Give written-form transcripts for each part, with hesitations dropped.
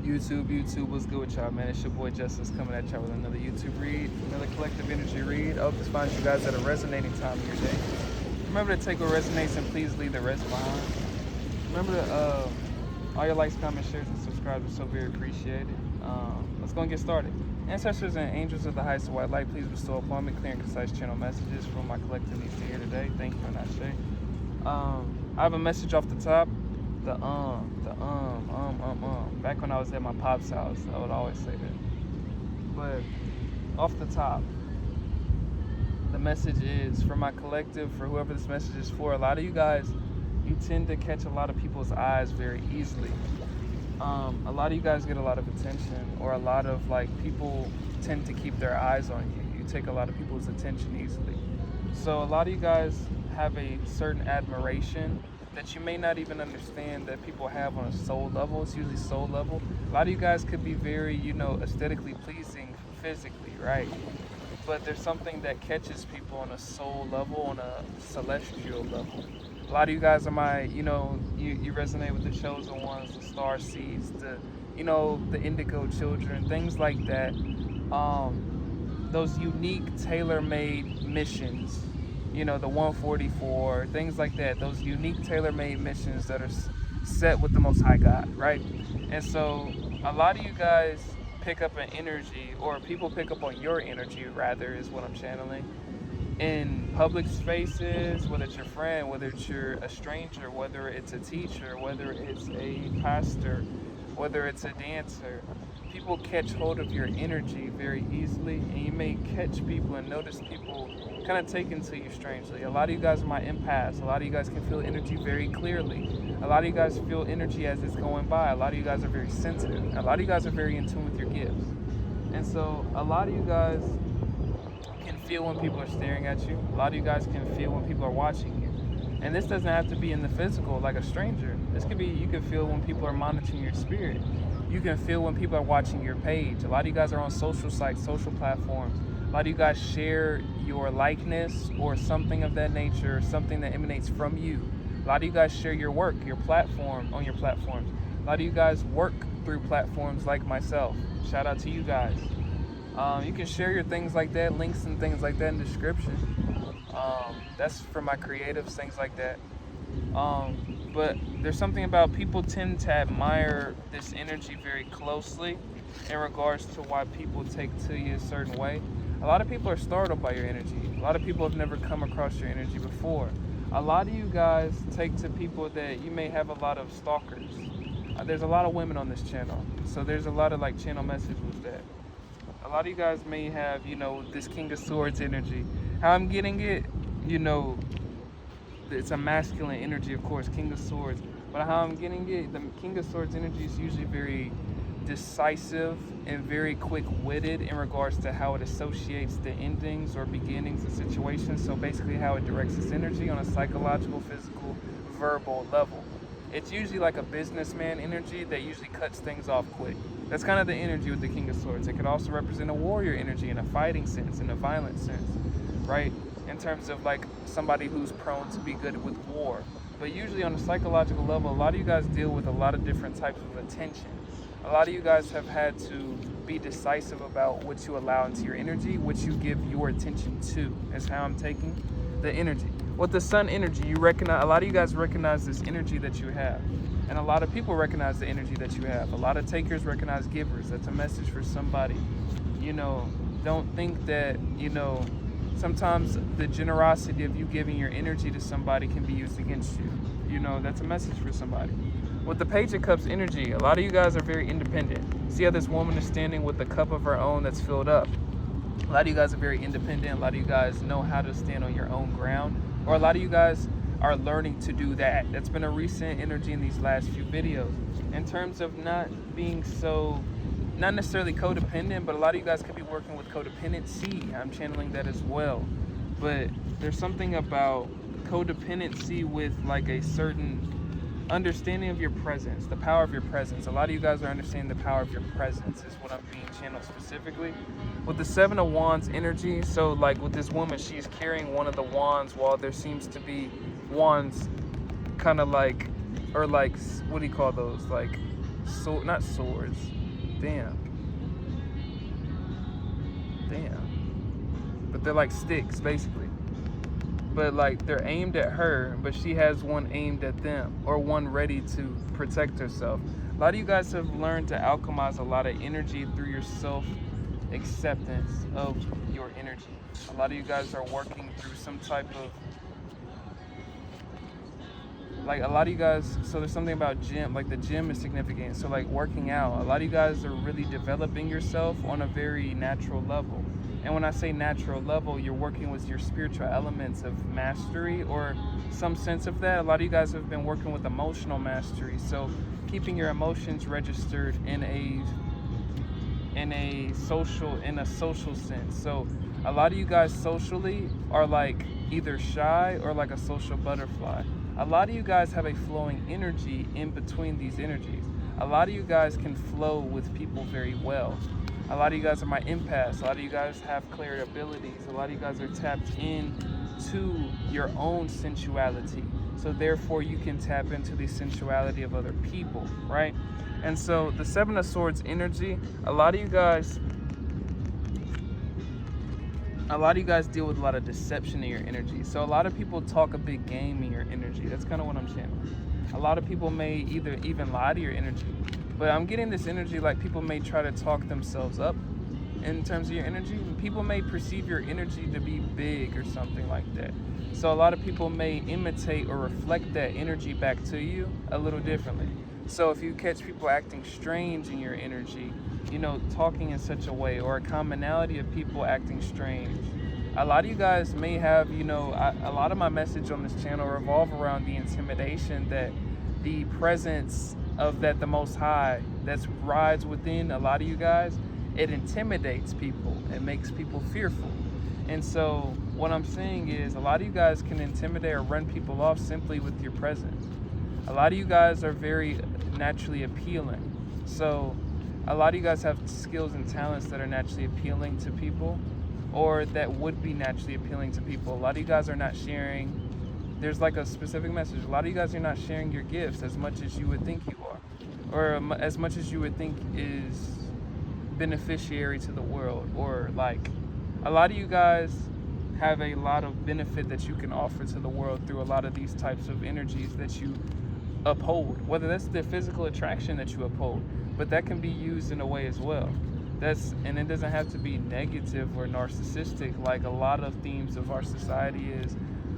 YouTube, what's good with y'all, man? It's your boy Justice coming at y'all with another YouTube read, another collective energy read. I hope this finds you guys at a resonating time of your day. Remember to take what resonates and please leave the rest behind. Remember to, all your likes, comments, shares, and subscribes are so very appreciated. Let's go and get started. Ancestors and angels of the highest white light, please bestow upon me clear and concise channel messages from my collective needs to hear today. Thank you, and I have a message off the top. Back when I was at my pop's house, I would always say that. But off the top, the message is for my collective, for whoever this message is for. A lot of you guys, you tend to catch a lot of people's eyes very easily. A lot of you guys get a lot of attention, or a lot of people tend to keep their eyes on you. You take a lot of people's attention easily. So a lot of you guys have a certain admiration that you may not even understand that people have on a soul level. It's usually soul level. A lot of you guys could be very, aesthetically pleasing physically, right? But there's something that catches people on a soul level, on a celestial level. A lot of you guys are my, you resonate with the chosen ones, the star seeds, the indigo children, things like that. Those unique, tailor-made missions. The 144, things like that, those unique tailor-made missions that are set with the Most High God, right? And so a lot of you guys pick up an energy, or people pick up on your energy, rather, is what I'm channeling, in public spaces, whether it's your friend, whether it's a stranger, whether it's a teacher, whether it's a pastor, whether it's a dancer. People catch hold of your energy very easily, and you may catch people and notice people kind of taken to you strangely. A lot of you guys are my empaths. A lot of you guys can feel energy very clearly. A lot of you guys feel energy as it's going by. A lot of you guys are very sensitive. A lot of you guys are very in tune with your gifts. And so a lot of you guys can feel when people are staring at you. A lot of you guys can feel when people are watching you. And this doesn't have to be in the physical, like a stranger. This could be, you can feel when people are monitoring your spirit. You can feel when people are watching your page. A lot of you guys are on social sites, social platforms. A lot of you guys share your likeness or something of that nature, something that emanates from you. A lot of you guys share your work, your platform, on your platforms. A lot of you guys work through platforms like myself. Shout out to you guys. You can share your things like that, links and things like that in the description. That's for my creatives, things like that. But there's something about people tend to admire this energy very closely in regards to why people take to you a certain way. A lot of people are startled by your energy. A lot of people have never come across your energy before. A lot of you guys take to people that you may have a lot of stalkers. There's a lot of women on this channel, so there's a lot of channel message with that. A lot of you guys may have, this King of Swords energy. How I'm getting it, it's a masculine energy, of course, King of Swords. But how I'm getting it, the King of Swords energy is usually very decisive and very quick-witted in regards to how it associates the endings or beginnings of situations. So basically how it directs its energy on a psychological, physical, verbal level. It's usually like a businessman energy that usually cuts things off quick. That's kind of the energy with the King of Swords. It could also represent a warrior energy in a fighting sense, in a violent sense, right? In terms of somebody who's prone to be good with war. But usually on a psychological level, a lot of you guys deal with a lot of different types of attention. A lot of you guys have had to be decisive about what you allow into your energy, what you give your attention to, is how I'm taking the energy. With the sun energy, you recognize, a lot of you guys recognize this energy that you have. And a lot of people recognize the energy that you have. A lot of takers recognize givers. That's a message for somebody. Don't think that, sometimes the generosity of you giving your energy to somebody can be used against you. That's a message for somebody. With the Page of Cups energy, a lot of you guys are very independent. See how this woman is standing with a cup of her own that's filled up. A lot of you guys are very independent. A lot of you guys know how to stand on your own ground. Or a lot of you guys are learning to do that. That's been a recent energy in these last few videos. In terms of not being so, not necessarily codependent, but a lot of you guys could be working with codependency. I'm channeling that as well. But there's something about codependency with a certain understanding of your presence, the power of your presence. A lot of you guys are understanding the power of your presence is what I'm being channeled specifically. With the Seven of Wands energy, so with this woman, she's carrying one of the wands while there seems to be wands kind of what do you call those? Not swords. Damn. But they're like sticks, basically. But like they're aimed at her, but she has one aimed at them, or one ready to protect herself. A lot of you guys have learned to alchemize a lot of energy through your self-acceptance of your energy. A lot of you guys are working through some type of, like, a lot of you guys, so there's something about gym, like the gym is significant. So like working out, a lot of you guys are really developing yourself on a very natural level. And when I say natural level, you're working with your spiritual elements of mastery, or some sense of that. A lot of you guys have been working with emotional mastery. So keeping your emotions registered in a social sense. So a lot of you guys socially are like either shy or like a social butterfly. A lot of you guys have a flowing energy in between these energies. A lot of you guys can flow with people very well. A lot of you guys are my empaths. A lot of you guys have clear abilities. A lot of you guys are tapped into your own sensuality. So therefore you can tap into the sensuality of other people, right? And so the Seven of Swords energy, a lot of you guys deal with a lot of deception in your energy. So a lot of people talk a big game in your energy. That's kind of what I'm channeling. A lot of people may either even lie to your energy. But I'm getting this energy like people may try to talk themselves up in terms of your energy. People may perceive your energy to be big or something like that. So a lot of people may imitate or reflect that energy back to you a little differently. So if you catch people acting strange in your energy, you know, talking in such a way, or a commonality of people acting strange, a lot of you guys may have, you know, a lot of my message on this channel revolve around the intimidation that the presence of that the Most High that rides within a lot of you guys. It intimidates people. It makes people fearful. And so what I'm saying is a lot of you guys can intimidate or run people off simply with your presence. A lot of you guys are very naturally appealing. So a lot of you guys have skills and talents that are naturally appealing to people, or that would be naturally appealing to people. A lot of you guys are not sharing. There's like a specific message. A lot of you guys are not sharing your gifts as much as you would think you are, or as much as you would think is beneficiary to the world. Or like a lot of you guys have a lot of benefit that you can offer to the world through a lot of these types of energies that you uphold, whether that's the physical attraction that you uphold, but that can be used in a way as well. And it doesn't have to be negative or narcissistic like a lot of themes of our society is.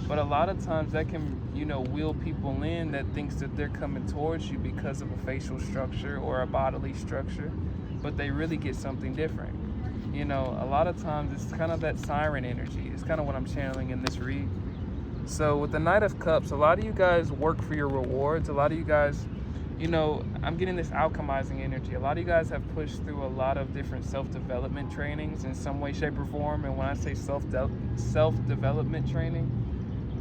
But a lot of times that can, you know, wheel people in that thinks that they're coming towards you because of a facial structure or a bodily structure, but they really get something different. You know, a lot of times it's kind of that siren energy. It's kind of what I'm channeling in this read. So with the Knight of Cups, a lot of you guys work for your rewards. A lot of you guys, you know, I'm getting this alchemizing energy. A lot of you guys have pushed through a lot of different self-development trainings in some way, shape, or form. And when I say self-development training,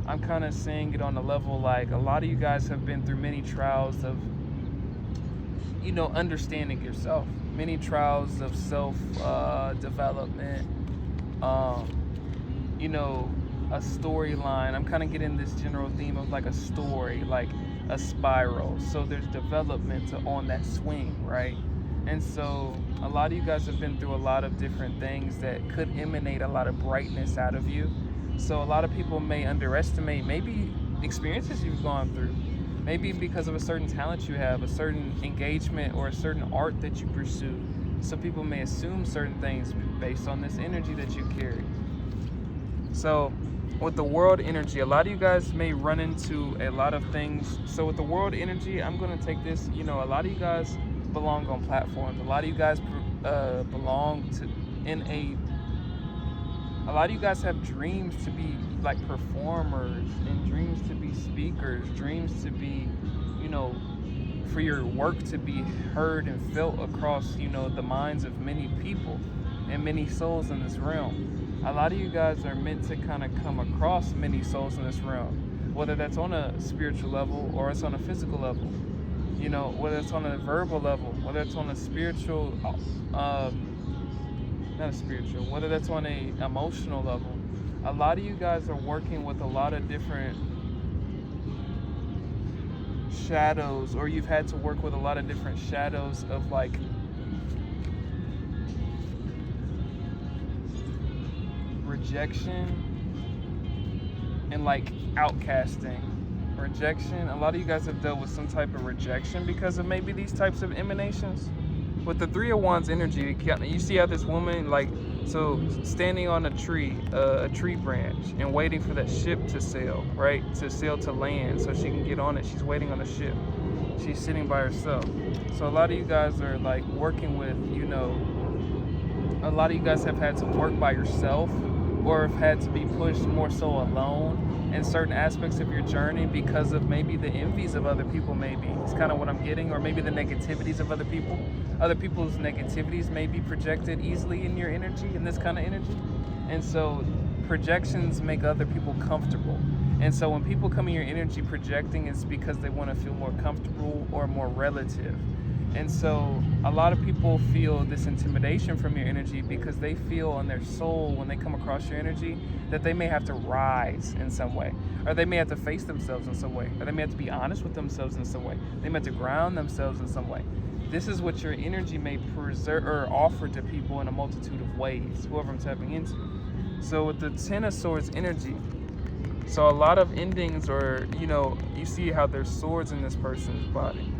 I'm kind of saying it on a level like a lot of you guys have been through many trials of, you know, understanding yourself. Many trials of self-development, you know, a storyline. I'm kind of getting this general theme of like a story, like a spiral. So there's development on that swing, right? And so a lot of you guys have been through a lot of different things that could emanate a lot of brightness out of you. So a lot of people may underestimate maybe experiences you've gone through, maybe because of a certain talent you have, a certain engagement, or a certain art that you pursue. So people may assume certain things based on this energy that you carry. So with the world energy, a lot of you guys may run into a lot of things. So with the world energy, I'm going to take this, you know, a lot of you guys belong on platforms. A lot of you guys belong to a lot of you guys have dreams to be like performers, and dreams to be speakers, dreams to be, you know, for your work to be heard and felt across, you know, the minds of many people and many souls in this realm. A lot of you guys are meant to kind of come across many souls in this realm, whether that's on a spiritual level or it's on a physical level, you know, whether it's on a verbal level, whether it's on a spiritual, whether that's on a emotional level. A lot of you guys are working with a lot of different shadows, or you've had to work with a lot of different shadows of like rejection and like outcasting. Rejection, a lot of you guys have dealt with some type of rejection because of maybe these types of emanations. With the Three of Wands energy, you see how this woman, like, so standing on a tree branch and waiting for that ship to sail, right? To sail to land so she can get on it. She's waiting on a ship. She's sitting by herself. So a lot of you guys are like working with, a lot of you guys have had to work by yourself or have had to be pushed more so alone in certain aspects of your journey because of maybe the envies of other people, maybe. It's kind of what I'm getting, or maybe the negativities of other people. Other people's negativities may be projected easily in your energy, in this kind of energy. And so projections make other people comfortable. And so when people come in your energy projecting, it's because they want to feel more comfortable or more relative. And so a lot of people feel this intimidation from your energy because they feel on their soul when they come across your energy that they may have to rise in some way, or they may have to face themselves in some way, or they may have to be honest with themselves in some way. They may have to ground themselves in some way. This is what your energy may preserve or offer to people in a multitude of ways, whoever I'm tapping into. So with the Ten of Swords energy, so a lot of endings, or you see how there's swords in this person's body.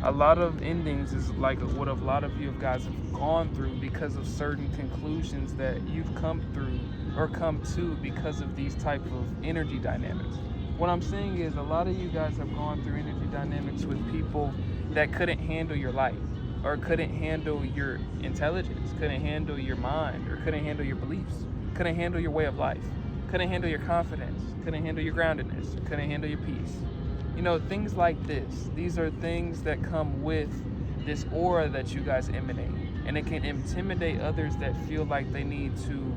A lot of endings is like what a lot of you guys have gone through because of certain conclusions that you've come through or come to because of these type of energy dynamics. What I'm saying is a lot of you guys have gone through energy dynamics with people that couldn't handle your light, or couldn't handle your intelligence, couldn't handle your mind, or couldn't handle your beliefs, couldn't handle your way of life, couldn't handle your confidence, couldn't handle your groundedness, couldn't handle your peace. Things like this. These are things that come with this aura that you guys emanate. And it can intimidate others that feel like they need to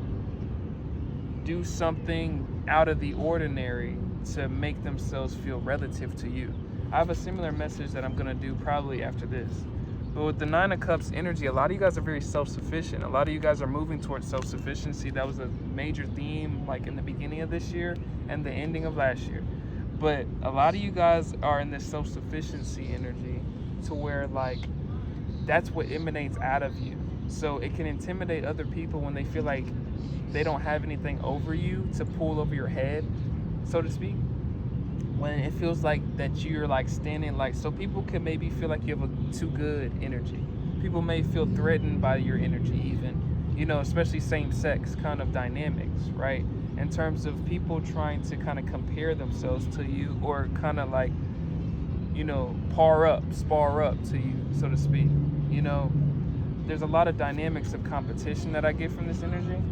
do something out of the ordinary to make themselves feel relative to you. I have a similar message that I'm going to do probably after this. But with the Nine of Cups energy, a lot of you guys are very self-sufficient. A lot of you guys are moving towards self-sufficiency. That was a major theme like in the beginning of this year and the ending of last year. But a lot of you guys are in this self-sufficiency energy to where like that's what emanates out of you. So it can intimidate other people when they feel like they don't have anything over you to pull over your head, so to speak. When it feels like that you're like standing like, so people can maybe feel like you have a too good energy. People may feel threatened by your energy even, especially same-sex kind of dynamics, right? In terms of people trying to kind of compare themselves to you or kind of like, spar up to you, so to speak. There's a lot of dynamics of competition that I get from this energy.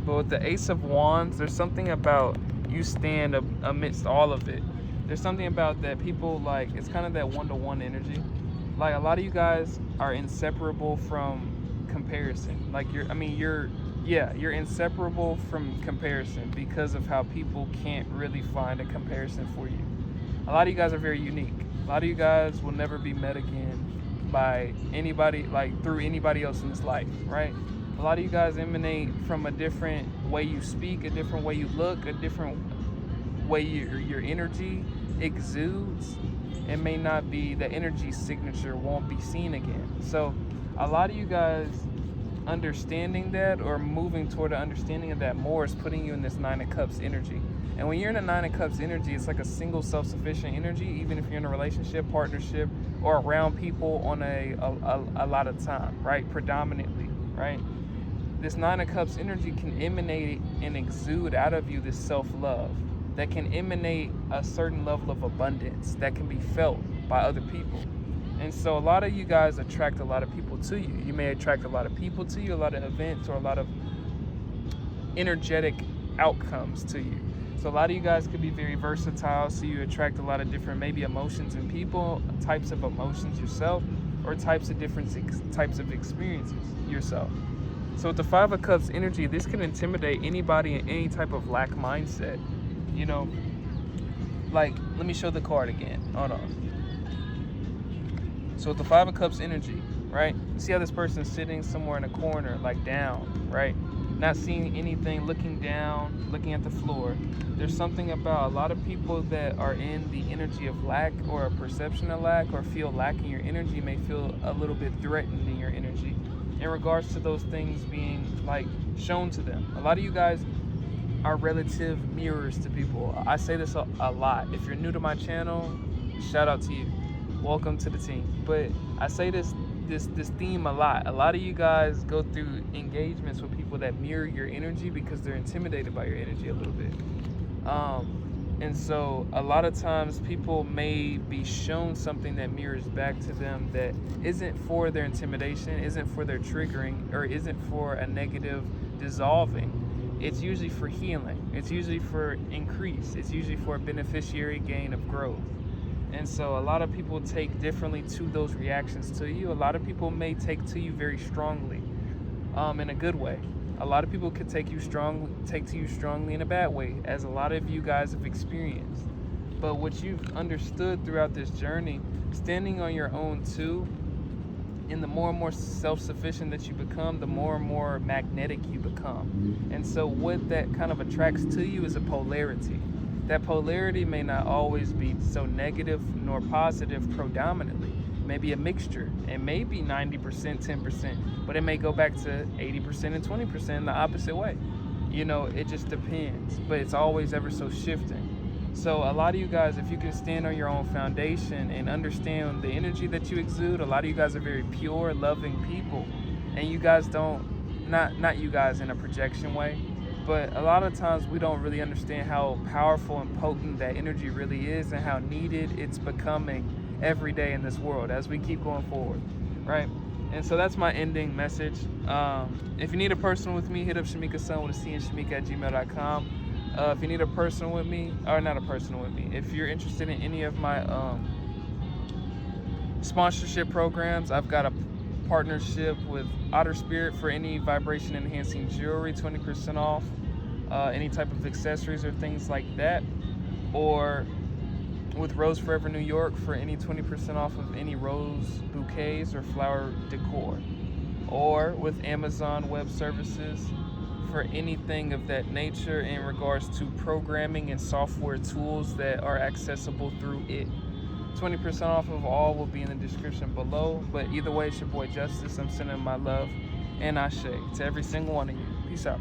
But with the Ace of Wands, there's something about you stand amidst all of it. There's something about that people like, it's kind of that one-to-one energy. Like a lot of you guys are inseparable from comparison. Like you're inseparable from comparison because of how people can't really find a comparison for you. A lot of you guys are very unique. A lot of you guys will never be met again by anybody, like through anybody else in this life, right? A lot of you guys emanate from a different way you speak, a different way you look, a different way your energy exudes. It may not be, the energy signature won't be seen again. So a lot of you guys understanding that or moving toward an understanding of that more is putting you in this Nine of Cups energy. And when you're in a Nine of Cups energy, it's like a single self-sufficient energy, even if you're in a relationship, partnership, or around people on a lot of time, right? Predominantly, right? This Nine of Cups energy can emanate and exude out of you this self-love that can emanate a certain level of abundance that can be felt by other people. And so a lot of you guys attract a lot of people to you. You may attract a lot of people to you, a lot of events, or a lot of energetic outcomes to you. So a lot of you guys could be very versatile, so you attract a lot of different maybe emotions in people, types of emotions yourself, or types of different types of experiences yourself. So with the Five of Cups energy, this can intimidate anybody in any type of lack mindset. Like, let me show the card again. Hold on. So with the Five of Cups energy, right? You see how this person's sitting somewhere in a corner, like down, right? not seeing anything, looking down, looking at the floor. There's something about a lot of people that are in the energy of lack or a perception of lack or feel lack in your energy may feel a little bit threatened in your energy in regards to those things being like shown to them. A lot of you guys are relative mirrors to people. I say this a lot. If you're new to my channel, shout out to you. Welcome to the team. But I say this theme a lot. A lot of you guys go through engagements with people that mirror your energy because they're intimidated by your energy a little bit. And so a lot of times people may be shown something that mirrors back to them that isn't for their intimidation, isn't for their triggering, or isn't for a negative dissolving. It's usually for healing. It's usually for increase. It's usually for a beneficiary gain of growth. And so a lot of people take differently to those reactions to you. A lot of people may take to you very strongly, in a good way. A lot of people could take to you strongly in a bad way, as a lot of you guys have experienced. But what you've understood throughout this journey, standing on your own too, and the more and more self-sufficient that you become, the more and more magnetic you become. And so what that kind of attracts to you is a polarity. That polarity may not always be so negative nor positive predominantly. Maybe a mixture. It may be 90%, 10%, but it may go back to 80% and 20% in the opposite way. You know, it just depends, but it's always ever so shifting. So a lot of you guys, if you can stand on your own foundation and understand the energy that you exude, a lot of you guys are very pure, loving people. And you guys don't, not you guys in a projection way, but a lot of times we don't really understand how powerful and potent that energy really is and how needed it's becoming every day in this world as we keep going forward, right? And so that's my ending message. If you need a personal with me, hit up Shamika Sun with a C and Shamika@gmail.com. If you need a personal with me, or not a personal with me, if you're interested in any of my sponsorship programs, I've got a partnership with Otter Spirit for any vibration enhancing jewelry, 20% off, any type of accessories or things like that, or with Rose Forever New York for any 20% off of any rose bouquets or flower decor, or with Amazon Web Services for anything of that nature in regards to programming and software tools that are accessible through it. 20% off of all will be in the description below, but either way, it's your boy Justice. I'm sending my love and ashe to every single one of you. Peace out.